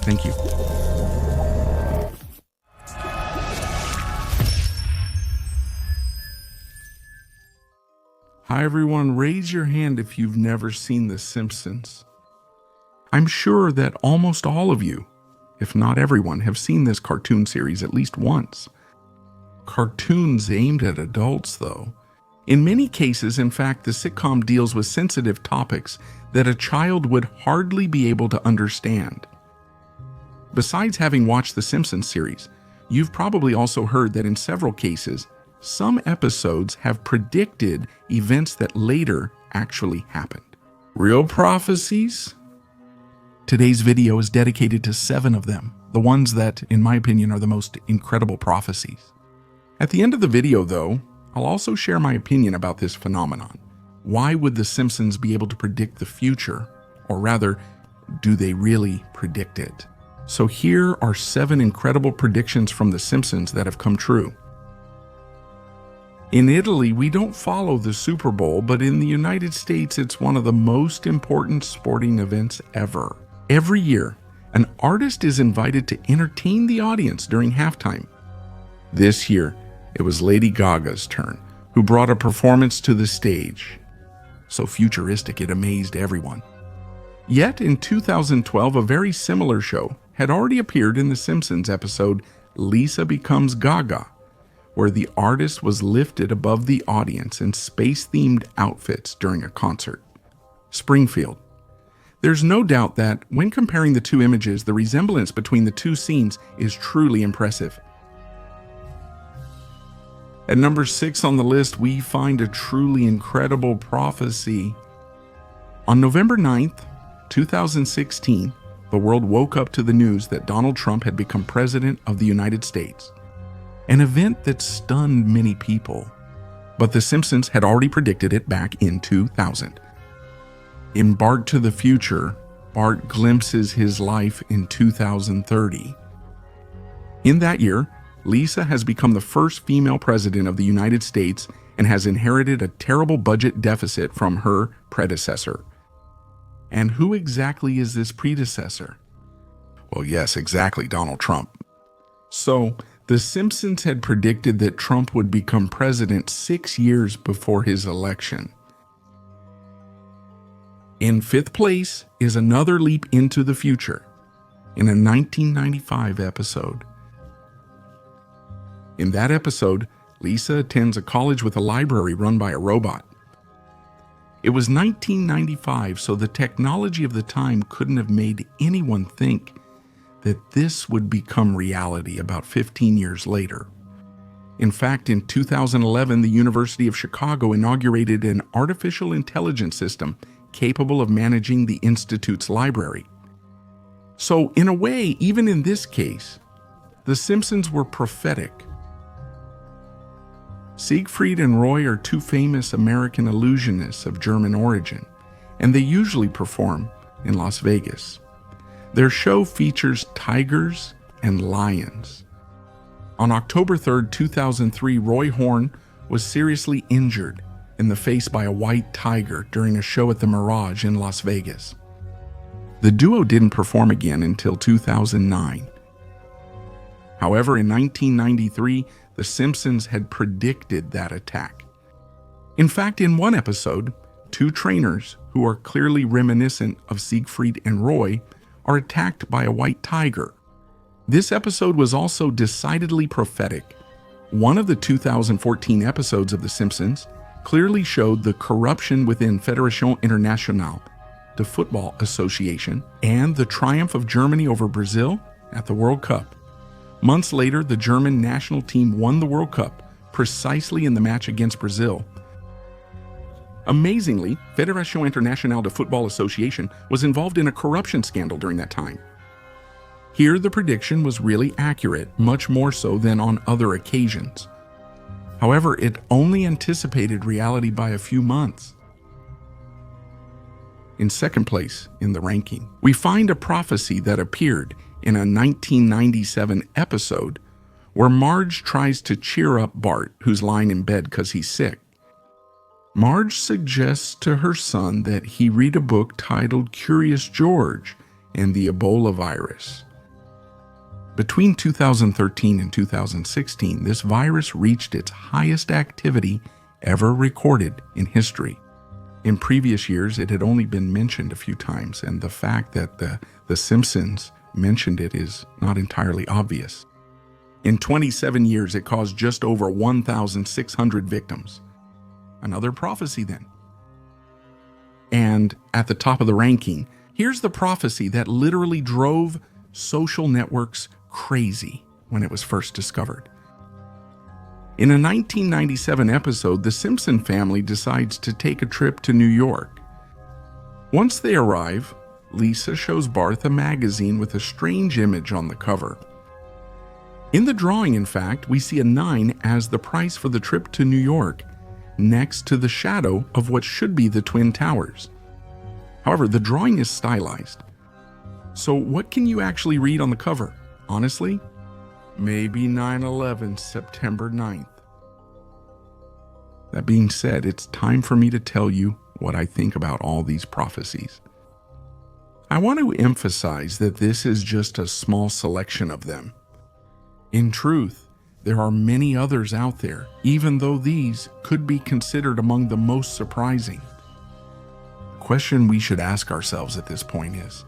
Thank you. Hi everyone, raise your hand if you've never seen The Simpsons. I'm sure that almost all of you, if not everyone, have seen this cartoon series at least once. Cartoons aimed at adults, though. In many cases, in fact, the sitcom deals with sensitive topics that a child would hardly be able to understand. Besides having watched the Simpsons series, you've probably also heard that in several cases, some episodes have predicted events that later actually happened. Real prophecies? Today's video is dedicated to 7 of them, the ones that, in my opinion, are the most incredible prophecies. At the end of the video, though, I'll also share my opinion about this phenomenon. Why would the Simpsons be able to predict the future? Or rather, do they really predict it? So here are 7 incredible predictions from the Simpsons that have come true. In Italy, we don't follow the Super Bowl, but in the United States, it's one of the most important sporting events ever. Every year, an artist is invited to entertain the audience during halftime. This year, it was Lady Gaga's turn, who brought a performance to the stage. So futuristic, it amazed everyone. Yet, in 2012, a very similar show had already appeared in The Simpsons episode Lisa Becomes Gaga, where the artist was lifted above the audience in space-themed outfits during a concert. Springfield. There's no doubt that, when comparing the 2 images, the resemblance between the 2 scenes is truly impressive. At number 6 on the list, we find a truly incredible prophecy. On November 9th, 2016, the world woke up to the news that Donald Trump had become President of the United States. An event that stunned many people, but The Simpsons had already predicted it back in 2000. In Bart to the Future, Bart glimpses his life in 2030. In that year, Lisa has become the first female president of the United States and has inherited a terrible budget deficit from her predecessor. And who exactly is this predecessor? Well, yes, exactly, Donald Trump. So, The Simpsons had predicted that Trump would become president 6 years before his election. In 5th place is another leap into the future, in a 1995 episode. In that episode, Lisa attends a college with a library run by a robot. It was 1995, so the technology of the time couldn't have made anyone think that this would become reality about 15 years later. In fact, in 2011, the University of Chicago inaugurated an artificial intelligence system capable of managing the institute's library. So, in a way, even in this case, The Simpsons were prophetic. Siegfried and Roy are 2 famous American illusionists of German origin, and they usually perform in Las Vegas. Their show features tigers and lions. On October 3, 2003, Roy Horn was seriously injured in the face by a white tiger during a show at the Mirage in Las Vegas. The duo didn't perform again until 2009. However, in 1993, The Simpsons had predicted that attack. In fact, in one episode, 2 trainers, who are clearly reminiscent of Siegfried and Roy, are attacked by a white tiger. This episode was also decidedly prophetic. One of the 2014 episodes of The Simpsons clearly showed the corruption within Fédération Internationale, the football association, and the triumph of Germany over Brazil at the World Cup. Months later, the German national team won the World Cup, precisely in the match against Brazil. Amazingly, Fédération Internationale de Football Association was involved in a corruption scandal during that time. Here, the prediction was really accurate, much more so than on other occasions. However, it only anticipated reality by a few months. In 2nd place in the ranking, we find a prophecy that appeared in a 1997 episode where Marge tries to cheer up Bart, who's lying in bed because he's sick. Marge suggests to her son that he read a book titled Curious George and the Ebola virus. Between 2013 and 2016, this virus reached its highest activity ever recorded in history. In previous years, it had only been mentioned a few times, and the fact that the Simpsons mentioned it is not entirely obvious. In 27 years, it caused just over 1,600 victims. Another prophecy then. And at the top of the ranking, here's the prophecy that literally drove social networks crazy when it was first discovered. In a 1997 episode, the Simpson family decides to take a trip to New York. Once they arrive, Lisa shows Bart a magazine with a strange image on the cover. In the drawing, in fact, we see a 9 as the price for the trip to New York, next to the shadow of what should be the Twin Towers. However, the drawing is stylized. So what can you actually read on the cover? Honestly, maybe 9/11, September 9th. That being said, it's time for me to tell you what I think about all these prophecies. I want to emphasize that this is just a small selection of them. In truth, there are many others out there, even though these could be considered among the most surprising. The question we should ask ourselves at this point is,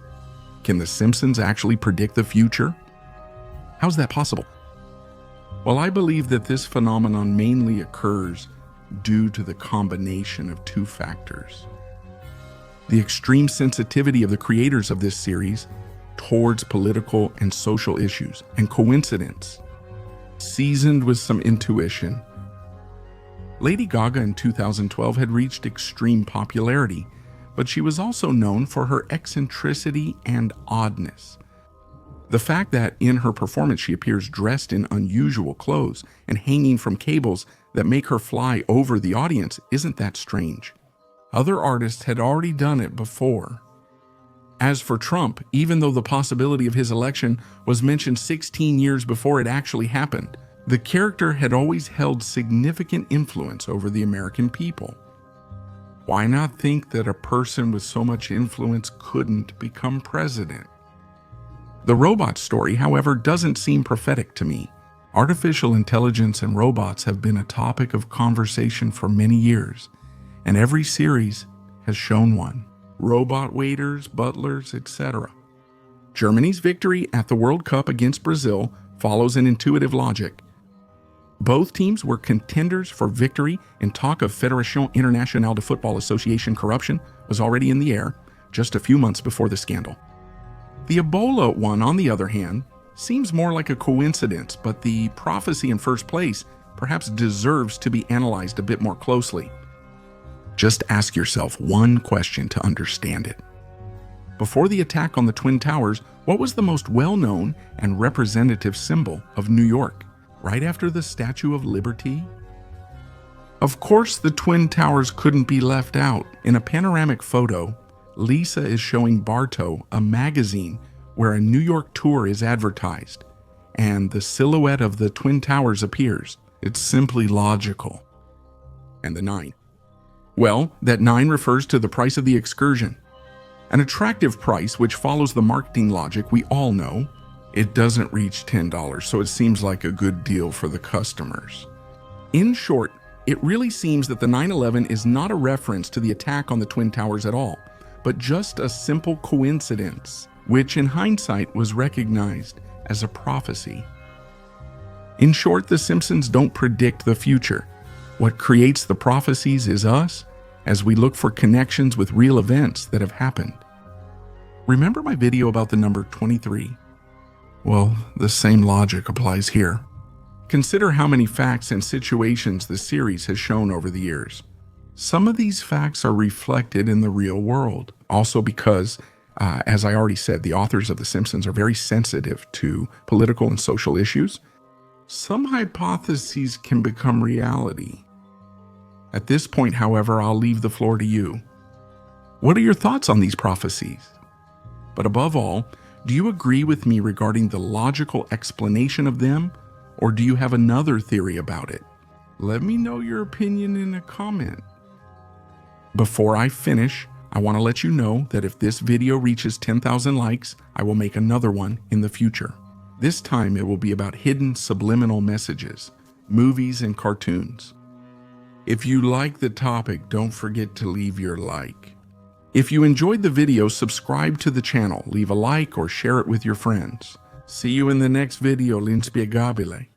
can the Simpsons actually predict the future? How's that possible? Well, I believe that this phenomenon mainly occurs due to the combination of two factors. The extreme sensitivity of the creators of this series towards political and social issues, and coincidence, seasoned with some intuition. Lady Gaga in 2012 had reached extreme popularity, but she was also known for her eccentricity and oddness. The fact that in her performance she appears dressed in unusual clothes and hanging from cables that make her fly over the audience isn't that strange. Other artists had already done it before. As for Trump, even though the possibility of his election was mentioned 16 years before it actually happened, the character had always held significant influence over the American people. Why not think that a person with so much influence couldn't become president? The robot story, however, doesn't seem prophetic to me. Artificial intelligence and robots have been a topic of conversation for many years, and every series has shown one. Robot waiters, butlers, etc. Germany's victory at the World Cup against Brazil follows an intuitive logic. Both teams were contenders for victory, and talk of Fédération Internationale de Football Association corruption was already in the air just a few months before the scandal. The Ebola one, on the other hand, seems more like a coincidence, but the prophecy in first place perhaps deserves to be analyzed a bit more closely. Just ask yourself one question to understand it. Before the attack on the Twin Towers, what was the most well-known and representative symbol of New York, right after the Statue of Liberty? Of course, the Twin Towers couldn't be left out. In a panoramic photo, Lisa is showing Bartow a magazine where a New York tour is advertised, and the silhouette of the Twin Towers appears. It's simply logical. And the 9. Well, that 9 refers to the price of the excursion. An attractive price which follows the marketing logic we all know. It doesn't reach $10, so it seems like a good deal for the customers. In short, it really seems that the 9/11 is not a reference to the attack on the Twin Towers at all, but just a simple coincidence, which in hindsight was recognized as a prophecy. In short, the Simpsons don't predict the future. What creates the prophecies is us, as we look for connections with real events that have happened. Remember my video about the number 23? Well, the same logic applies here. Consider how many facts and situations the series has shown over the years. Some of these facts are reflected in the real world. Also because, as I already said, the authors of The Simpsons are very sensitive to political and social issues. Some hypotheses can become reality. At this point, however, I'll leave the floor to you. What are your thoughts on these prophecies? But above all, do you agree with me regarding the logical explanation of them, or do you have another theory about it? Let me know your opinion in a comment. Before I finish, I want to let you know that if this video reaches 10,000 likes, I will make another one in the future. This time it will be about hidden subliminal messages, movies, and cartoons. If you like the topic, don't forget to leave your like. If you enjoyed the video, subscribe to the channel, leave a like, or share it with your friends. See you in the next video, L'inspiegabile.